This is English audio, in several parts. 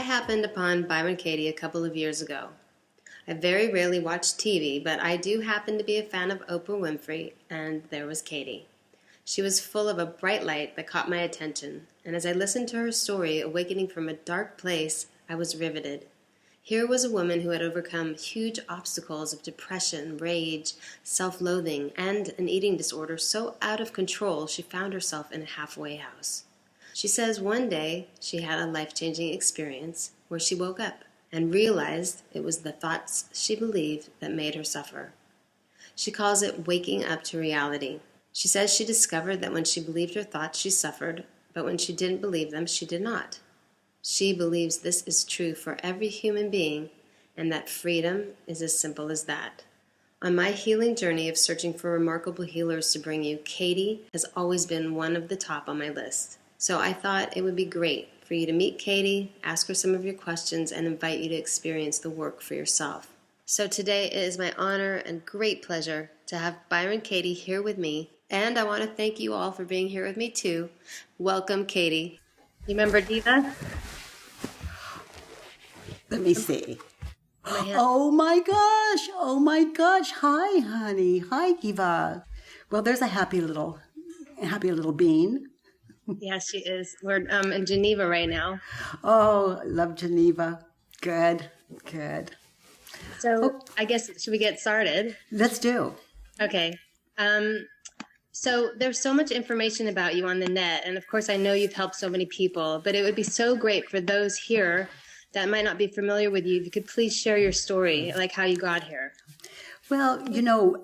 happened upon Byron Katie a couple of years ago. I very rarely watch TV, but I do happen to be a fan of Oprah Winfrey, and there was Katie. She was full of a bright light that caught my attention, and as I listened to her story, awakening from a dark place, I was riveted. Here was a woman who had overcome huge obstacles of depression, rage, self-loathing, and an eating disorder so out of control she found herself in a halfway house. She says one day she had a life-changing experience where she woke up and realized it was the thoughts she believed that made her suffer. She calls it waking up to reality. She says she discovered that when she believed her thoughts, she suffered, but when she didn't believe them, she did not. She believes this is true for every human being and that freedom is as simple as that. On my healing journey of searching for remarkable healers to bring you, Katie has always been one of the top on my list. So I thought it would be great for you to meet Katie, ask her some of your questions, and invite you to experience the work for yourself. So today it is my honor and great pleasure to have Byron Katie here with me, and I want to thank you all for being here with me too. Welcome, Katie. You remember Diva? Let me see. Oh my gosh. Hi, honey. Hi, Diva. Well, there's a happy little bean. Yes, she is. We're in Geneva right now. Oh, love Geneva. Good. So I guess, should we get started? Let's do. Okay. So there's so much information about you on the net. And of course, I know you've helped so many people, but it would be so great for those here that might not be familiar with you. If you could please share your story, like how you got here. Well,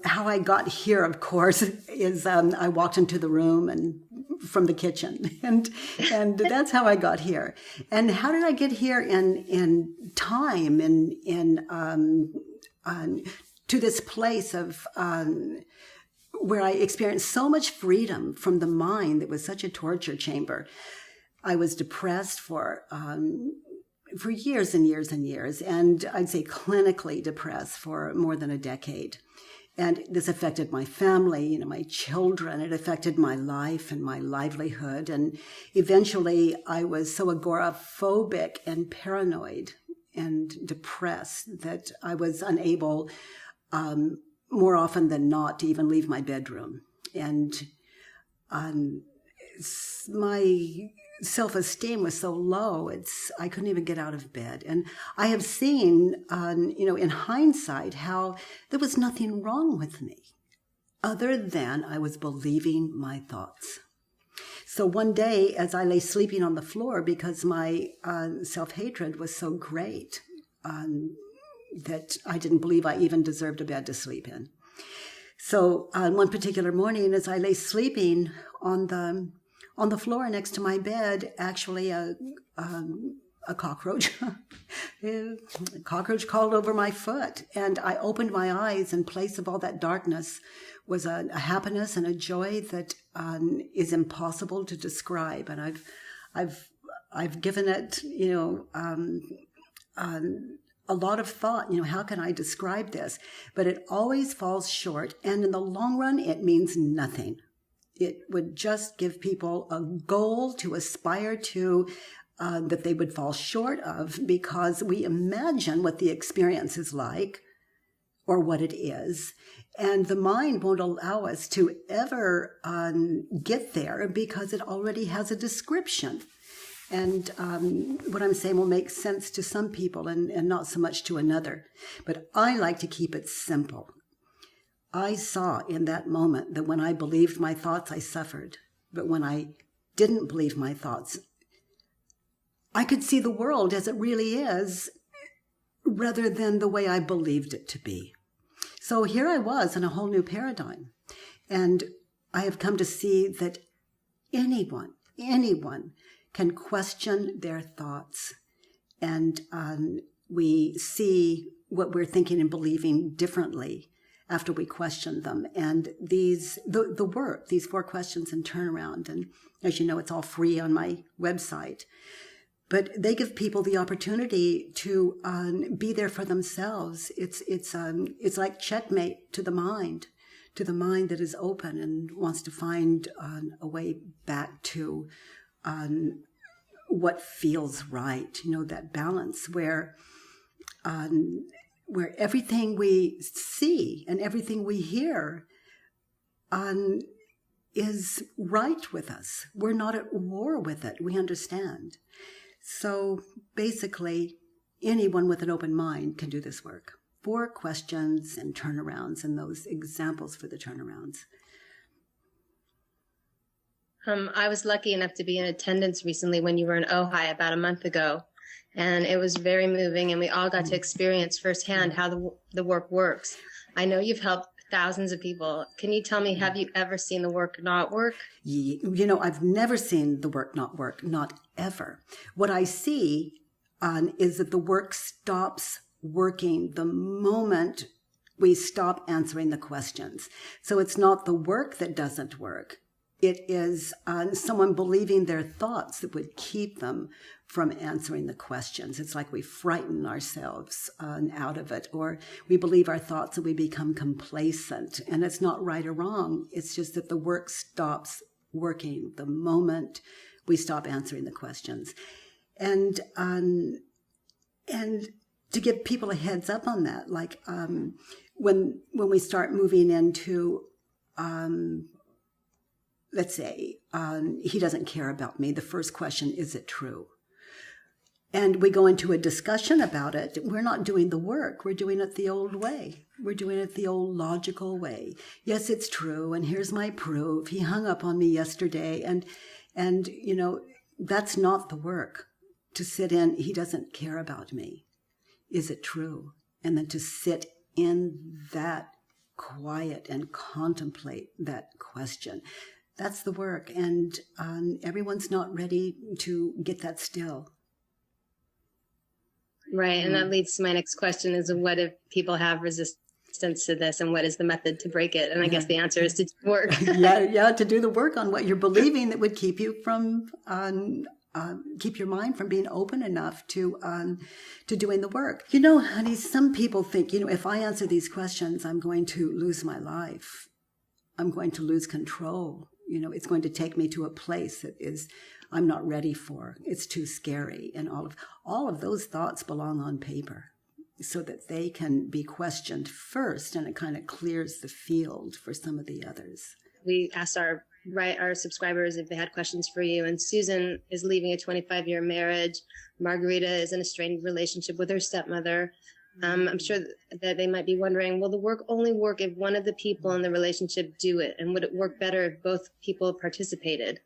how I got here, of course, is I walked into the room and from the kitchen, and that's how I got here. And how did I get here in time to this place of where I experienced so much freedom from the mind that was such a torture chamber. I was depressed for years and years and years, and I'd say clinically depressed for more than a decade. And this affected my family, my children. It affected my life and my livelihood. And eventually I was so agoraphobic and paranoid and depressed that I was unable, more often than not, to even leave my bedroom. And my self-esteem was so low, I couldn't even get out of bed. And I have seen, in hindsight, how there was nothing wrong with me other than I was believing my thoughts. So one day, as I lay sleeping on the floor because my self-hatred was so great that I didn't believe I even deserved a bed to sleep in. So one particular morning, as I lay sleeping on the floor next to my bed, actually a cockroach, a cockroach crawled over my foot. And I opened my eyes. In place of all that darkness was a happiness and a joy that is impossible to describe. And I've given it, a lot of thought, how can I describe this? But it always falls short. And in the long run, it means nothing. It would just give people a goal to aspire to that they would fall short of, because we imagine what the experience is like or what it is. And the mind won't allow us to ever get there because it already has a description. And what I'm saying will make sense to some people and not so much to another. But I like to keep it simple. I saw in that moment that when I believed my thoughts, I suffered. But when I didn't believe my thoughts, I could see the world as it really is rather than the way I believed it to be. So here I was in a whole new paradigm. And I have come to see that anyone can question their thoughts. And we see what we're thinking and believing differently after we question them. And the work, these 4 questions and turnaround, and as you know, it's all free on my website. But they give people the opportunity to be there for themselves. It's like checkmate to the mind that is open and wants to find a way back to what feels right, that balance where everything we see and everything we hear is right with us. We're not at war with it. We understand. So basically, anyone with an open mind can do this work. 4 questions and turnarounds and those examples for the turnarounds. I was lucky enough to be in attendance recently when you were in Ojai about a month ago, and it was very moving, and we all got to experience firsthand how the work works. I know you've helped thousands of people. Can you tell me, have you ever seen the work not work? I've never seen the work not work, not ever. What I see is that the work stops working the moment we stop answering the questions. So it's not the work that doesn't work. It is someone believing their thoughts that would keep them from answering the questions. It's like we frighten ourselves out of it, or we believe our thoughts and we become complacent. And it's not right or wrong. It's just that the work stops working the moment we stop answering the questions. And to give people a heads up on that, like when we start moving into let's say he doesn't care about me. The first question, is it true? And we go into a discussion about it. We're not doing the work. We're doing it the old way. We're doing it the old logical way. Yes, it's true. And here's my proof. He hung up on me yesterday. And that's not the work. To sit in, he doesn't care about me. Is it true? And then to sit in that quiet and contemplate that question. That's the work, and everyone's not ready to get that still. Right, and that leads to my next question is, what if people have resistance to this, and what is the method to break it? And I guess the answer is to do the work. yeah, to do the work on what you're believing that would keep you from, keep your mind from being open enough to doing the work. Honey, some people think, if I answer these questions, I'm going to lose my life. I'm going to lose control. It's going to take me to a place that I'm not ready for. It's too scary. And all of those thoughts belong on paper so that they can be questioned first, and it kind of clears the field for some of the others. We asked our subscribers if they had questions for you, and Susan is leaving a 25-year marriage. Margarita is in a strained relationship with her stepmother. I'm sure that they might be wondering, will the work only work if one of the people in the relationship do it? And would it work better if both people participated?